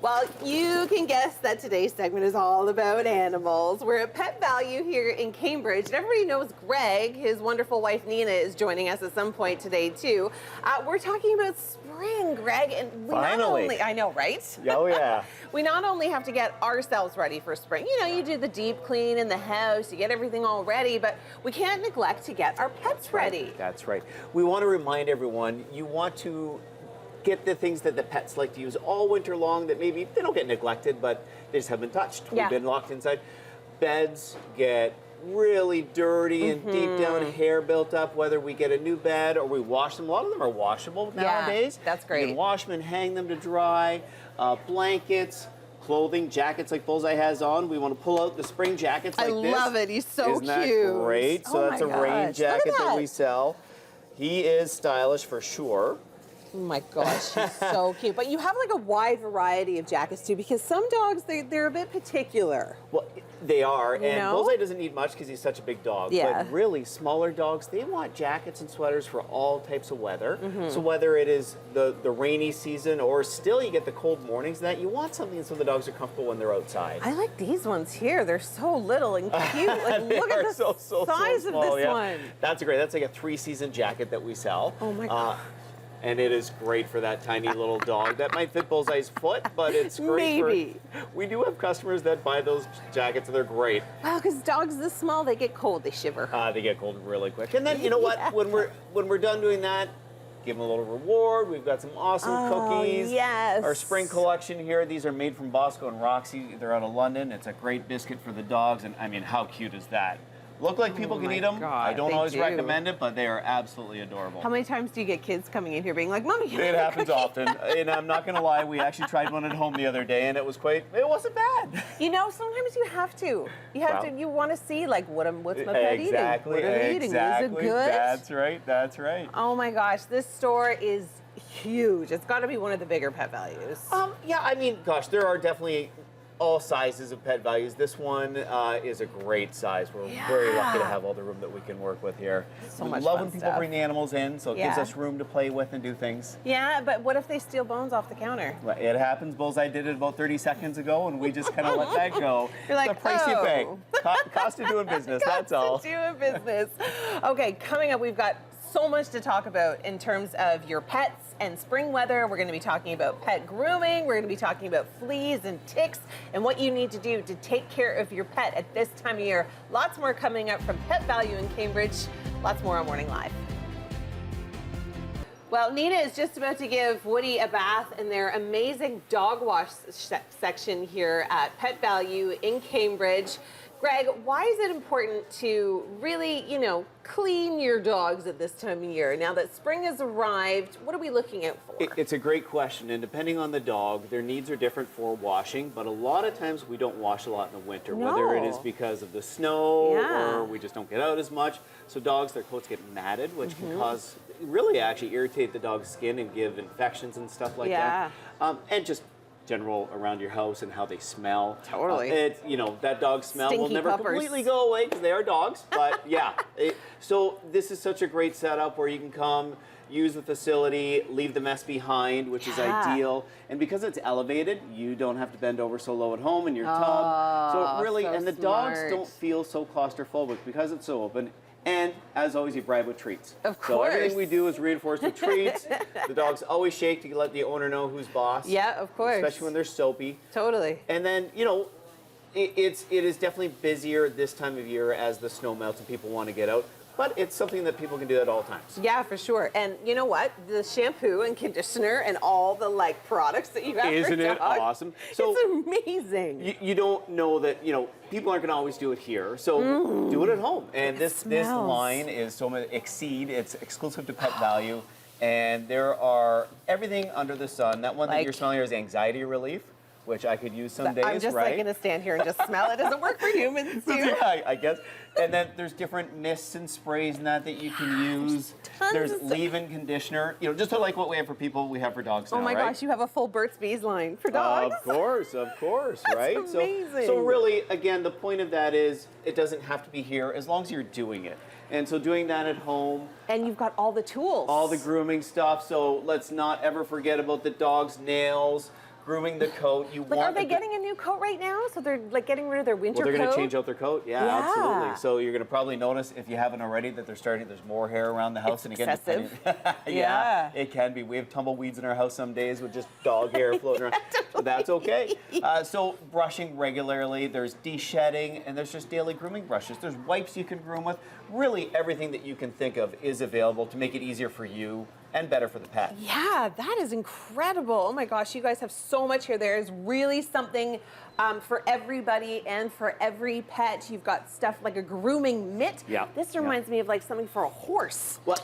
Well, you can guess that today's segment is all about animals. We're at Pet Valu here in Cambridge, and everybody knows Greg. His wonderful wife Nina is joining us at some point today too. We're talking about spring, Greg, and we not only, I know, right? Oh yeah. We not only have to get ourselves ready for spring. You know, you do the deep clean in the house, you get everything all ready, but we can't neglect to get our pets ready. That's right. We want to remind everyone, you want to get the things that the pets like to use all winter long that maybe they don't get neglected, but they just haven't been touched. Yeah. We've been locked inside. Beds get really dirty and deep down hair built up, whether we get a new bed or we wash them. A lot of them are washable nowadays. That's great. You can wash them and hang them to dry. Blankets, clothing, jackets like Bullseye has on. We want to pull out the spring jackets like this. I love it. He's so Isn't that cute. great? So that's a rain jacket that we sell. He is stylish for sure. Oh my gosh, he's so cute. But you have like a wide variety of jackets too, because some dogs, they're a bit particular. Well, they are, You and know? Bullseye doesn't need much because he's such a big dog. Yeah. But really, smaller dogs, they want jackets and sweaters for all types of weather. So whether it is the rainy season or still you get the cold mornings, that you want something so the dogs are comfortable when they're outside. I like these ones here. They're so little and cute. Like, look at the size of small, this one. That's great. That's like a 3-season jacket that we sell. Oh my God. And it is great for that tiny little dog. That might fit Bullseye's foot, but it's great Maybe. We do have customers that buy those jackets, and they're great. Wow, because dogs this small, they get cold, they shiver. They get cold really quick. And then, you know what? When we're done doing that, give them a little reward. We've got some awesome cookies. Yes. Our spring collection here. These are made from Bosco and Roxy. They're out of London. It's a great biscuit for the dogs. And I mean, how cute is that? Look like people can eat them. God, I don't they always do. recommend it, but they are absolutely adorable. How many times do you get kids coming in here being like, Mommy, It happens often, and I'm not going to lie. We actually tried one at home the other day, and it wasn't bad. You know, sometimes you have to. You want to see like what's my pet eating? Exactly. What are they eating? Is it good? That's right. That's right. Oh my gosh, this store is huge. It's got to be one of the bigger Pet Valus. Yeah, I mean, gosh, there are definitely all sizes of Pet Valus. This one is a great size. We're very lucky to have all the room that we can work with here. So we much love fun when people stuff. bring the animals in, so it gives us room to play with and do things. Yeah, but what if they steal bones off the counter? Well, it happens. Bullseye did it about 30 seconds ago, and we just kind of let that go. You're like, the price you pay. Cost of doing business, that's all. Cost of doing business. Okay, coming up, we've got so much to talk about in terms of your pets and spring weather. We're going to be talking about pet grooming. We're going to be talking about fleas and ticks and what you need to do to take care of your pet at this time of year. Lots more coming up from Pet Valu in Cambridge. Lots more on Morning Live. Well, Nina is just about to give Woody a bath in their amazing dog wash section here at Pet Valu in Cambridge. Greg, why is it important to really, clean your dogs at this time of year? Now that spring has arrived, what are we looking out for? It's a great question, and depending on the dog, their needs are different for washing, but a lot of times we don't wash a lot in the winter, whether it is because of the snow or we just don't get out as much. So dogs, their coats get matted, which can cause, really actually irritate the dog's skin and give infections and stuff like that. And just general around your house and how they smell. Totally. That dog smell will Stinky never puppers. completely go away because they are dogs, but yeah. So this is such a great setup where you can come, use the facility, leave the mess behind, which is ideal. And because it's elevated, you don't have to bend over so low at home in your tub. So really, and the dogs don't feel so claustrophobic because it's so open. And as always, you bribe with treats. Of course. So everything we do is reinforced with treats. The dogs always shake to let the owner know who's boss. Yeah, of course. Especially when they're soapy. Totally. And then, it is definitely busier this time of year as the snow melts and people want to get out. But it's something that people can do at all times. Yeah, for sure. And you know what? The shampoo and conditioner and all the products that you have Isn't for it dogs, awesome? So it's amazing. You don't know that, people aren't going to always do it here. So do it at home. And this line is Exceed. It's exclusive to Pet Valu. And there are everything under the sun. That one that you're smelling here is anxiety relief, which I could use some days, I'm just going to stand here and just smell it. Doesn't work for humans too. Yeah, I guess. And then there's different mists and sprays and that you can use. There's leave-in conditioner. Just like what we have for people, we have for dogs now, Oh my gosh, you have a full Burt's Bees line for dogs. Of course, right? That's amazing. So really, again, the point of that is it doesn't have to be here as long as you're doing it. And so doing that at home. And you've got all the tools. All the grooming stuff. So let's not ever forget about the dog's nails. grooming the coat. Are they getting a new coat right now? So they're like getting rid of their winter coat? Well, they're going to change out their coat. Yeah, absolutely. So you're going to probably notice, if you haven't already, that there's more hair around the house. It's excessive. Yeah, it can be. We have tumbleweeds in our house some days with just dog hair floating around. But that's okay. So brushing regularly, there's de-shedding, and there's just daily grooming brushes. There's wipes you can groom with. Really, everything that you can think of is available to make it easier for you and better for the pet. Yeah, that is incredible. Oh my gosh, you guys have so much here. There's really something for everybody and for every pet. You've got stuff like a grooming mitt. Yeah. This reminds me of like something for a horse. Well,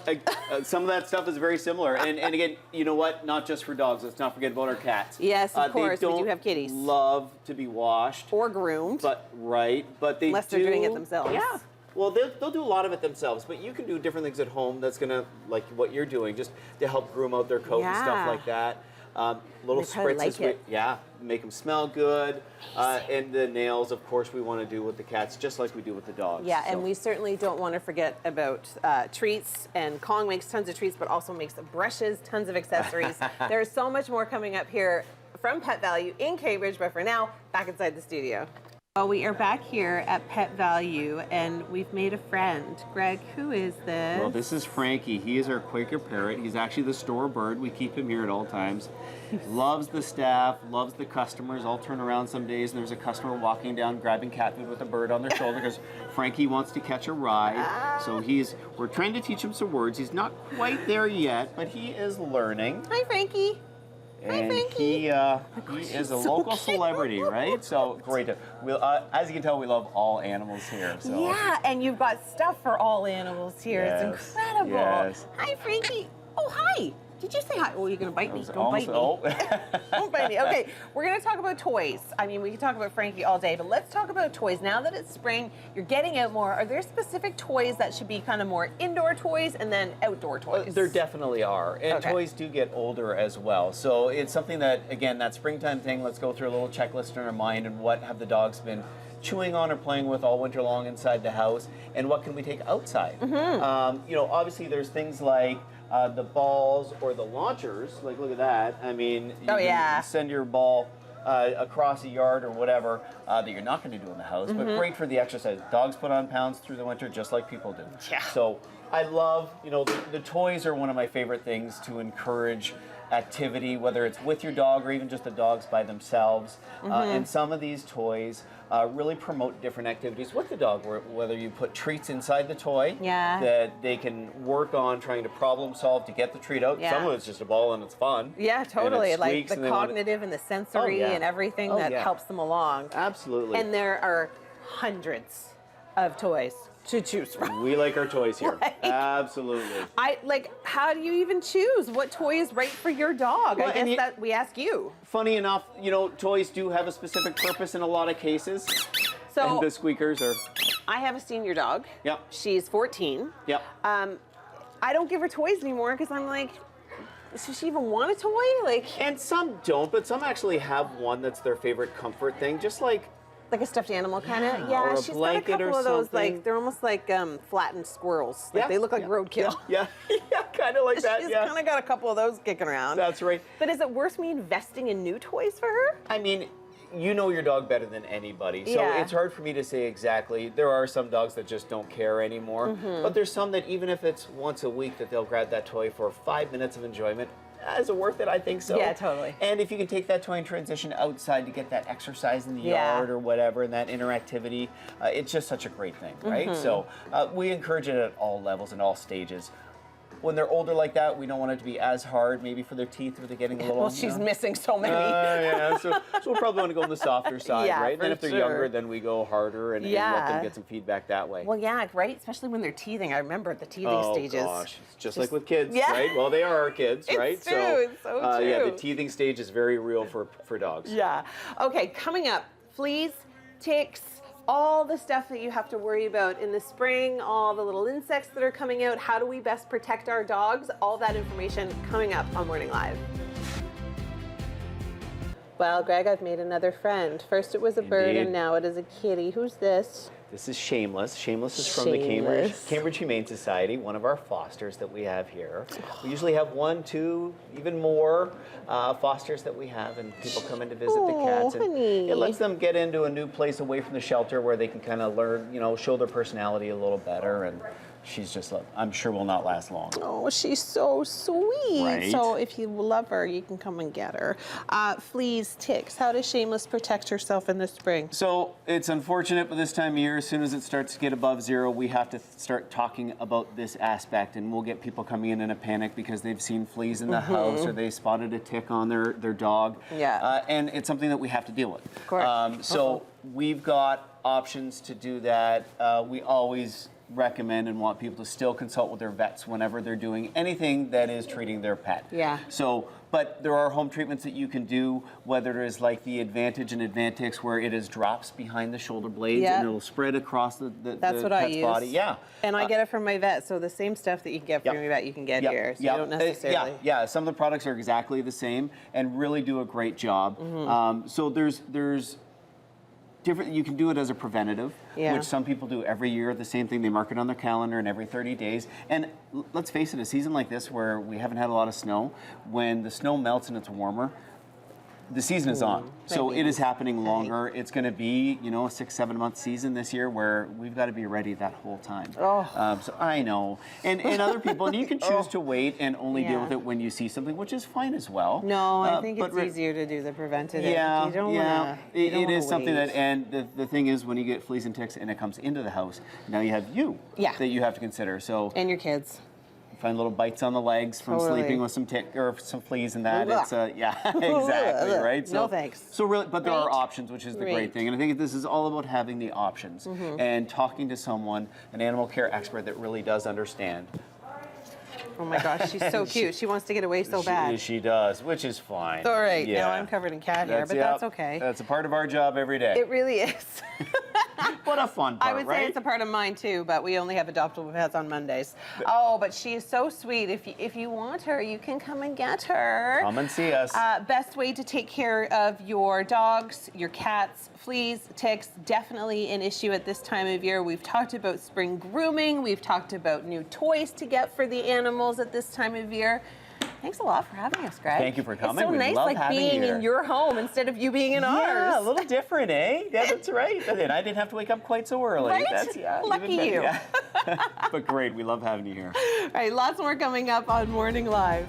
some of that stuff is very similar. And again, you know what? Not just for dogs. Let's not forget about our cats. Yes, of course. We do have kitties. Love to be washed. Or groomed. But they Unless they're doing it themselves. Yeah. Well, they'll do a lot of it themselves, but you can do different things at home that's going to, like what you're doing, just to help groom out their coat and stuff like that. Little spritzes, make them smell good. And the nails, of course, we want to do with the cats, just like we do with the dogs. Yeah, and we certainly don't want to forget about treats. And Kong makes tons of treats, but also makes brushes, tons of accessories. There's so much more coming up here from Pet Valu in Cambridge, but for now, back inside the studio. Well, we are back here at Pet Valu, and we've made a friend. Greg, who is this? Well, this is Frankie. He is our Quaker parrot. He's actually the store bird. We keep him here at all times. Loves the staff, loves the customers. I'll turn around some days and there's a customer walking down grabbing cat food with a bird on their shoulder because Frankie wants to catch a ride. So we're trying to teach him some words. He's not quite there yet, but he is learning. Hi, Frankie. And he is a local celebrity, right? So great. As you can tell, we love all animals here. So. Yeah, and you've got stuff for all animals here. Yes, it's incredible. Yes. Hi, Frankie. Oh, hi. Did you say hi? Oh, you're going to bite me. Don't bite me. Oh. Don't bite me. Okay, we're going to talk about toys. I mean, we can talk about Frankie all day, but let's talk about toys. Now that it's spring, you're getting out more. Are there specific toys that should be kind of more indoor toys and then outdoor toys? There definitely are. And toys do get older as well. So it's something that, again, that springtime thing, let's go through a little checklist in our mind and what have the dogs been chewing on or playing with all winter long inside the house, and what can we take outside? Obviously there's things like the balls or the launchers. Like, look at that. I mean, you can send your ball across a yard or whatever that you're not going to do in the house, but great for the exercise. Dogs put on pounds through the winter just like people do. Yeah. So I love, the toys are one of my favorite things to encourage activity, whether it's with your dog or even just the dogs by themselves. And some of these toys really promote different activities with the dog, whether you put treats inside the toy that they can work on trying to problem solve to get the treat out. Some of it's just a ball and it's fun. Yeah, totally. Like the cognitive and the sensory and everything that helps them along. Absolutely. And there are hundreds of toys to choose from. We like our toys here. Absolutely. How do you even choose what toy is right for your dog? Well, I guess that we ask you. Funny enough, toys do have a specific purpose in a lot of cases. So and the squeakers are. I have a senior dog. Yep. She's 14. Yep. I don't give her toys anymore because I'm like, does she even want a toy? And some don't, but some actually have one that's their favorite comfort thing, just like a stuffed animal kind of. Yeah, she's got a couple of those, they're almost like flattened squirrels. They look like roadkill. Yeah, kind of like that. She's kind of got a couple of those kicking around. That's right. But is it worth me investing in new toys for her? I mean, you know your dog better than anybody, so it's hard for me to say exactly. There are some dogs that just don't care anymore, but there's some that even if it's once a week that they'll grab that toy for 5 minutes of enjoyment. Is it worth it? I think so. Yeah, totally. And if you can take that toy and transition outside to get that exercise in the yard or whatever, and that interactivity, it's just such a great thing, right? So we encourage it at all levels and all stages. When they're older like that, we don't want it to be as hard, maybe for their teeth, where they're getting a little. Well, she's missing so many. So we'll probably want to go on the softer side, right? And then if they're younger, then we go harder and let them get some feedback that way. Well, yeah, right? Especially when they're teething. I remember the teething stages. Oh, gosh. It's just like with kids, right? Well, they are our kids, right? It's true. It's so true. Yeah, the teething stage is very real for dogs. Yeah. Okay, coming up, fleas, ticks, all the stuff that you have to worry about in the spring, all the little insects that are coming out, how do we best protect our dogs? All that information coming up on Morning Live. Well, Greg, I've made another friend. First it was a bird and now it is a kitty. Who's this? This is Shameless. Shameless is from the Cambridge Humane Society, one of our fosters that we have here. We usually have 1, 2, even more fosters that we have, and people come in to visit the cats. And honey. it lets them get into a new place away from the shelter where they can kind of learn, show their personality a little better. And she's just, I'm sure will not last long. Oh, she's so sweet. Right. So if you love her, you can come and get her. Fleas, ticks. How does Shameless protect herself in the spring? So it's unfortunate, but this time of year, as soon as it starts to get above 0, we have to start talking about this aspect, and we'll get people coming in a panic because they've seen fleas in the house or they spotted a tick on their dog. Yeah. And it's something that we have to deal with. Of course. So we've got options to do that. We always recommend and want people to still consult with their vets whenever they're doing anything that is treating their pet. Yeah. So, but there are home treatments that you can do, whether it is like the Advantage and Advantix, where it is drops behind the shoulder blades and it'll spread across the That's what I pet's use. body. Yeah. And I get it from my vet, so the same stuff that you can get from your vet, you can get here. So you don't necessarily. Yeah. Some of the products are exactly the same and really do a great job. So there's different. You can do it as a preventative, which some people do every year. The same thing, they mark it on their calendar, and every 30 days. And let's face it, a season like this where we haven't had a lot of snow, when the snow melts and it's warmer, the season is on. So it is happening longer. It's going to be, a 6-7 month season this year where we've got to be ready that whole time. So I know. And other people, and you can choose to wait and only deal with it when you see something, which is fine as well. No, I think it's easier to do the preventative. Yeah, you don't it is something wait. that, and the thing is, when you get fleas and ticks and it comes into the house, now you have that you have to consider. So and your kids. Find little bites on the legs from sleeping with some tick or some fleas and that. It's exactly right. So, no thanks. So really, but there are options, which is the great thing. And I think this is all about having the options and talking to someone, an animal care expert that really does understand. Oh my gosh, she's so cute. She wants to get away so bad. She does, which is fine. All right, now I'm covered in cat hair, but that's okay. That's a part of our job every day. It really is. What a fun part, I would say it's a part of mine too, but we only have adoptable pets on Mondays. Oh, but she is so sweet. If you want her, you can come and get her. Come and see us. Best way to take care of your dogs, your cats, fleas, ticks, definitely an issue at this time of year. We've talked about spring grooming. We've talked about new toys to get for the animals at this time of year. Thanks a lot for having us, Greg. Thank you for coming. It's so nice, like being in your home instead of you being in ours. Yeah, a little different, eh? Yeah, that's right. And I didn't have to wake up quite so early. Right? That's Lucky you. But great, we love having you here. All right, lots more coming up on Morning Live.